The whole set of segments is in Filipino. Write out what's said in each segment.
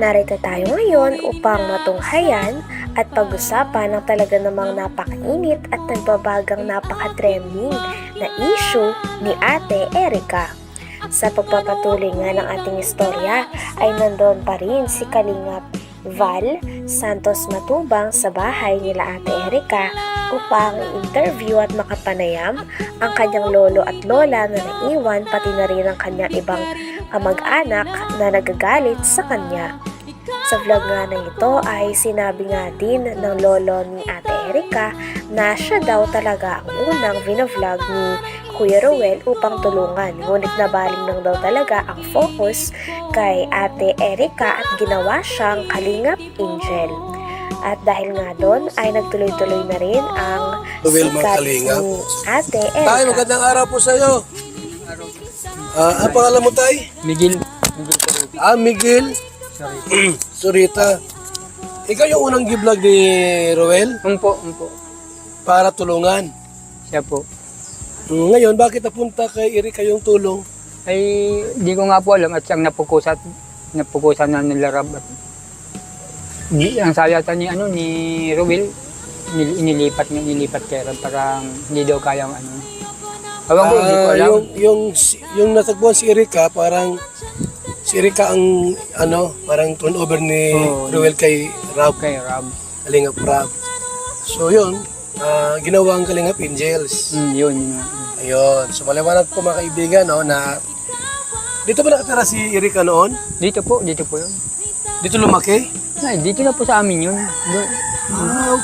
Narito tayo ngayon upang matunghayan at pag-usapan ng talaga namang napakainit at nagbabagang napaka-trending na issue ni Ate Erica. Sa pagpapatuloy nga ng ating istorya ay nandoon pa rin si Kalingap Val Santos Matubang sa bahay nila Ate Erica upang i-interview at makapanayam ang kanyang lolo at lola na naiwan, pati na rin ang kanyang ibang kamag-anak na nagagalit sa kanya. Sa vlog nga na ito ay sinabi nga din ng lolo ni Ate Erica na siya daw talaga ang unang vlog ni Kuya Ruel upang tulungan. Ngunit nabaling lang daw talaga ang focus kay Ate Erica at ginawa siyang Kalingap Angel. At dahil nga doon ay nagtuloy-tuloy na rin ang sikat ni Ate Erica. Tay, magandang araw po sa iyo. Ang pangalan mo, Tay? Miguel. Miguel. Surita. Ikaw yung unang gi-vlog ni Ruel Umpo. para tulungan. Siya po. Ngayon, bakit napunta kay Erica yung tulong? Ay, di ko nga po alam at siyang napukusan na nila Rab. Ang sabi ata ni Ruel, nilipat kay Rab, parang hindi daw kayang Ewan ko, hindi ko alam. Yung natagpuan si Erica, parang si Erica ang parang turnover ni Ruel kay Rab. Kay Rab. Kalingap Rab. So yun, ginawa ang Kalingap Angels. Yun. Ayun. So maliwanag po mga kaibigan na dito ba nakatira si Erica noon? Dito po yun. Dito lumaki? Ay, dito na po sa amin yun.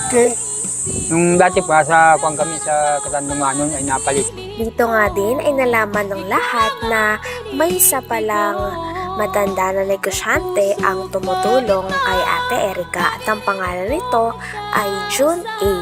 Okay. Nung dati pa, kung kami sa Katandungan ay napalit. Dito nga din ay nalaman ng lahat na may isa palang matanda na negosyante ang tumutulong kay Ate Erica at ang pangalan nito ay June A.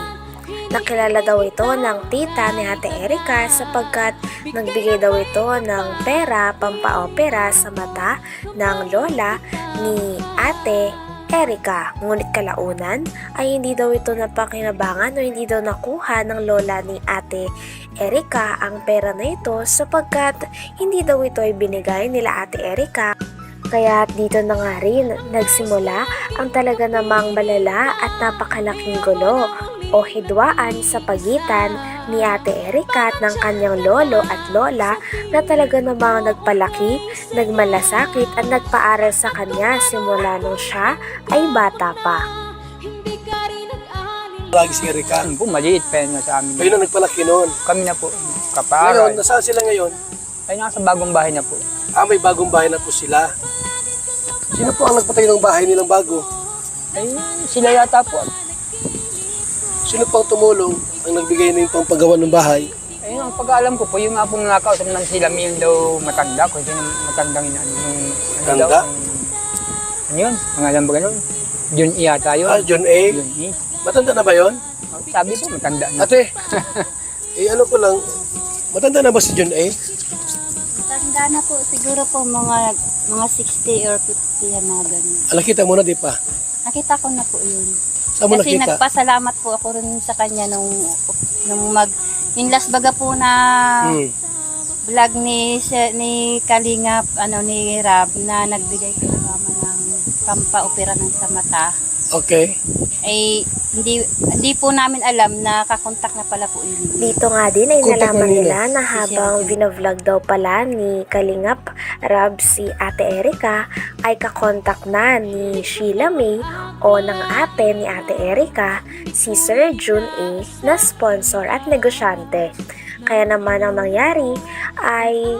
Nakilala daw ito ng tita ni Ate Erica sapagkat nagbigay daw ito ng pera pampaopera sa mata ng lola ni Ate Erica. Ngunit kalaunan ay hindi daw ito napakinabangan o hindi daw nakuha ng lola ni Ate Erica ang pera na ito sapagkat hindi daw ito ay binigay nila Ate Erica. Kaya dito na nga rin nagsimula ang talaga namang malala at napakalaking gulo o hidwaan sa pagitan ni Ate Erica at ng kanyang lolo at lola na talaga namang nagpalaki, nagmalasakit at nagpaaral sa kanya simula nung siya ay bata pa. Lagi si Erica. Maliit pa yun sa amin. Kayo na nagpalaki noon. Kami na po, Ngayon, kapaaral. nasaan sila ngayon? Ay, nasa bagong bahay na po. May bagong bahay na po sila. Sino po ang nagpatayo ng bahay nilang bago? Ay, sila yata po. Sino po ang tumulong ang nagbigay na yung pampagawa ng bahay? Ayun, ang pag-aalam ko po, yung nga pong nakausap naman sila, may yun daw matanda. Kung sino matandang Tanda? Yun, ang alam ba ganun? Jun E yata yun. John A. Jun E. Matanda na ba yon? Sabi po, matanda na. Ate, ano ko lang, matanda na ba si John A? Tanda na po, siguro po mga 60 or 50 yan mga ganun. Nakita mo na di pa? Nakita ko na po yun. Saan mo Kasi nakita? nagpasalamat po ako rin sa kanya nung yung last baga po na vlog ni Kalingap, ni Rab na nagbigay kay mama ng pampaopera ng sa mata. Okay. Ay hindi po namin alam na kakontak na pala po yun. Dito nga din ay Contact nalaman mo nila. nila na habang vinavlog daw pala ni Kalingap Rab si Ate Erica ay kakontak na ni Sheila May o ng ate ni Ate Erica si Sir June A na sponsor at negosyante. Kaya naman ang nangyari ay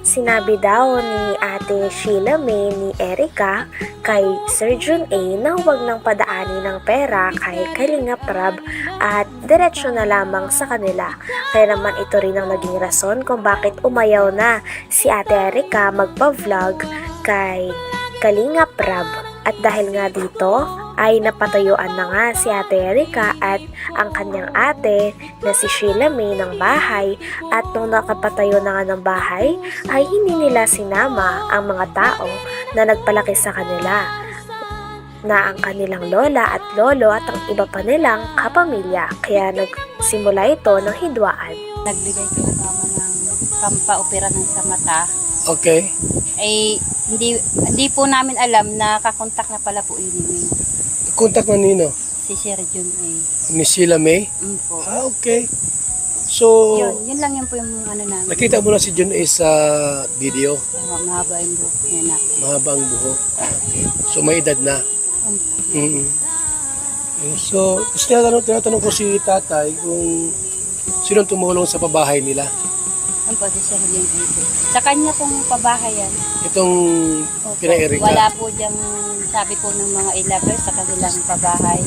sinabi daw ni Ate Sheila May ni Erica kay Sir June A na huwag nang padaanin ng pera kay Kalingap Rab at diretsyo na lamang sa kanila. Kaya naman ito rin ang naging rason kung bakit umayaw na si Ate Erica magpa-vlog kay Kalingap Rab. At dahil nga dito ay napatayuan na nga si Ate Erica at ang kanyang ate na si Sheila May ng bahay, at nung nakapatayo na nga ng bahay ay hindi nila sinama ang mga tao na nagpalaki sa kanila na ang kanilang lola at lolo at ang iba pa nilang kapamilya. Kaya nagsimula ito ng hidwaan. Nagbigay kay mama ng pampaopera ng sa mata. Okay. Ay hindi po namin alam na kakontak na pala po yun ni Contact na nino? si Sir Jun ay. Ni Sheila May? Po. Okay. So, Yun lang yun po yung ano namin. nakita mo na si John A sa video. Mahaba yung buhok niya na. Mahaba ang buhok. Okay. So, may edad na. Mm-hmm. So, gusto tinatanong ko si tatay kung sino tumulong sa pabahay nila. Ano po si Sir Jun ay po. Sa kanya pong pabahayan. Itong Opo. kina Erika. Wala po diyang sabi po ng mga ilabers sa kanilang pabahay.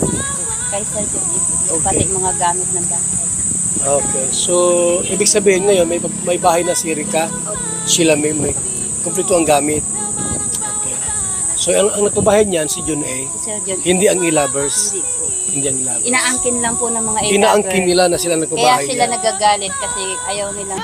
Kay Sir Jun ay po. Okay. Pati mga gamit ng bahay. Okay. So, ibig sabihin ngayon, may bahay na si Erika. Sila may kumpleto ang gamit. Okay. So, ang nagpabahay niyan, si John A, Si Sir Jun. hindi ang ilabers. Hindi po. Hindi ang ilabers. Inaangkin lang po ng mga ilabers. Inaangkin nila na sila Kaya nagpabahay sila niya. nagagalit kasi ayaw nilang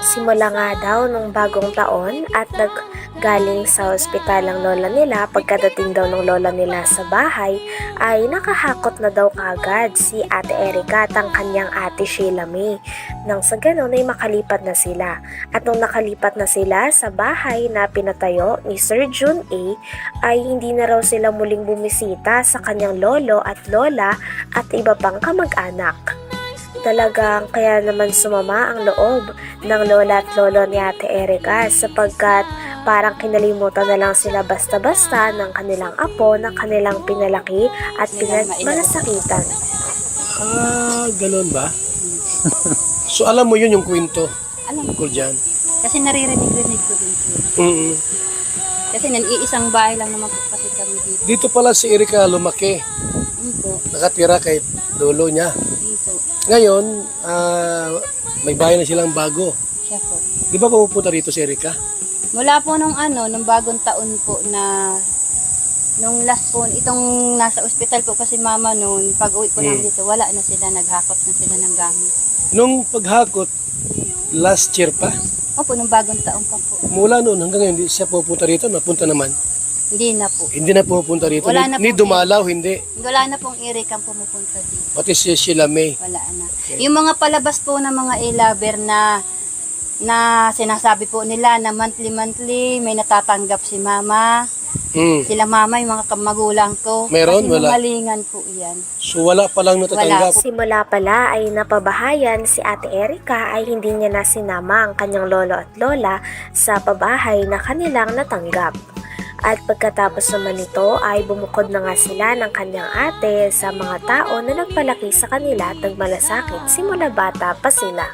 Simula nga daw nung bagong taon at naggaling sa ospital ang lola nila, pagkadating daw ng lola nila sa bahay ay nakahakot na daw kagad si Ate Erika at ang kanyang ate Sheila May. Nang sa ganon ay makalipat na sila. At nung nakalipat na sila sa bahay na pinatayo ni Sir Jun A ay hindi na raw sila muling bumisita sa kanyang lolo at lola at iba pang kamag-anak. Talagang kaya naman sumama ang loob ng lola at lolo ni Ate Erika sapagkat parang kinalimutan na lang sila basta-basta ng kanilang apo na kanilang pinalaki at pinagmalasakitan. Ganun ba? So, alam mo yun yung kwento alam tungkol dyan? kasi naririnig-rinig ko din po. Mm-mm. Kasi iisang bahay lang naman po kasi kami dito. Dito pala si Erika lumaki. Po. Nakatira kay lolo niya. Dito. Ngayon, may bahay na silang bago. Siya po. Di ba pupunta rito si Erika? Mula po nung nung bagong taon po na nung last po, itong nasa ospital po kasi mama noon, pag uwi po namin dito, wala na sila, naghakot na sila ng gamit. Nung paghakot, last year pa, Opo, nung bagong taon pa po. mula noon hanggang ngayon, hindi siya pupunta rito, napunta naman. Hindi na po. Hindi na pupunta rito. Wala na Ni po. dumalaw, hindi. Wala na pong irikang pumupunta dito. Pati si Sheila May. Wala na. Yung mga palabas po ng mga e-lover na sinasabi po nila na monthly may natatanggap si mama. Sila mama, yung mga magulang ko. Meron? Kasi Wala. malingan po yan. So wala pa lang natatanggap. Simula pala ay napabahayan si Ate Erika ay hindi niya na sinama ang kanyang lolo at lola sa pabahay na kanilang natanggap. At pagkatapos naman nito ay bumukod na nga sila ng kanyang ate sa mga tao na nagpalaki sa kanila at nagmalasakit simula bata pa sila.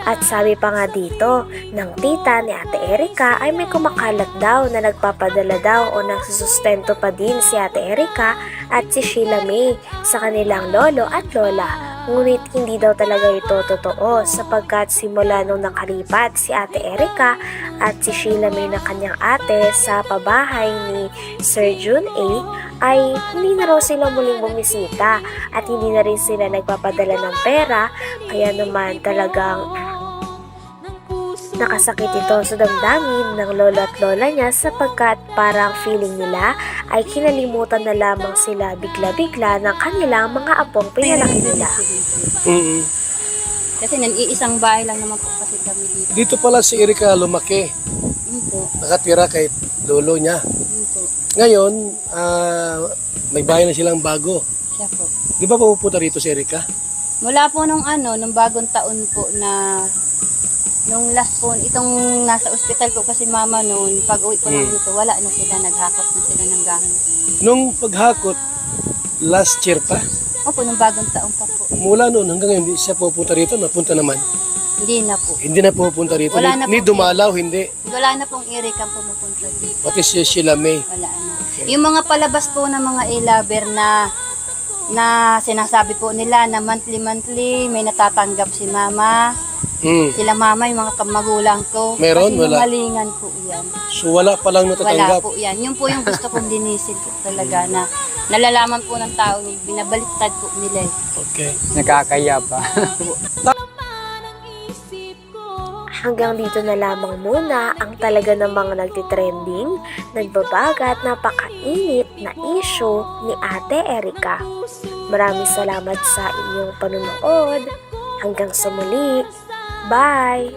At sabi pa nga dito ng tita ni Ate Erika ay may kumakalat daw na nagpapadala daw o nagsusustento pa din si Ate Erika at si Sheila May sa kanilang lolo at lola. Ngunit hindi daw talaga ito totoo sapagkat simula nung nakalipat si Ate Erika at si Sheila May na kanyang ate sa pabahay ni Sir Jun A ay hindi na raw sila muling bumisita at hindi na rin sila nagpapadala ng pera kaya naman talagang nakasakit ito sa damdamin ng lolo at lola niya sapagkat parang feeling nila ay kinalimutan na lamang sila bigla-bigla ng kanilang mga apong pinalaki nila. Kasi iisang bahay lang naman po kasi kami dito. Dito pala si Erika lumaki. Po. Nakatira kay lolo niya. Po. Ngayon, may bahay na silang bago. Siya po. Di ba pupunta rito si Erika? Mula po nung nung bagong taon po na nung last po, itong nasa ospital po kasi mama noon, pag uwi po namin dito, wala na sila, naghakot na sila ng gamit. Nung paghakot, last year pa, Opo, nung bagong taon pa po. mula noon hanggang ngayon, hindi siya pupunta rito, napunta naman. Hindi na po. Hindi na pupunta rito. Wala na Ni po. dumalaw, hindi. Wala na pong irikang pumupunta dito. Pati si Sheila May. Wala na. Yung mga palabas po ng mga e-lover na sinasabi po nila na monthly may natatanggap si mama. Sila mama, yung mga magulang ko. Meron? Kasi Wala. malingan po yan. So wala pa lang Wala natatanggap. po yan. Yun po yung gusto kong dinisin po talaga na nalalaman po ng tao, binabaliktad po nila eh. Okay. Nakakaya pa. Hanggang dito na lamang muna ang talaga namang nagtitrending, nagbabaga at napakainit na issue ni Ate Erika. Maraming salamat sa inyong panunood. Hanggang sa muli. Bye!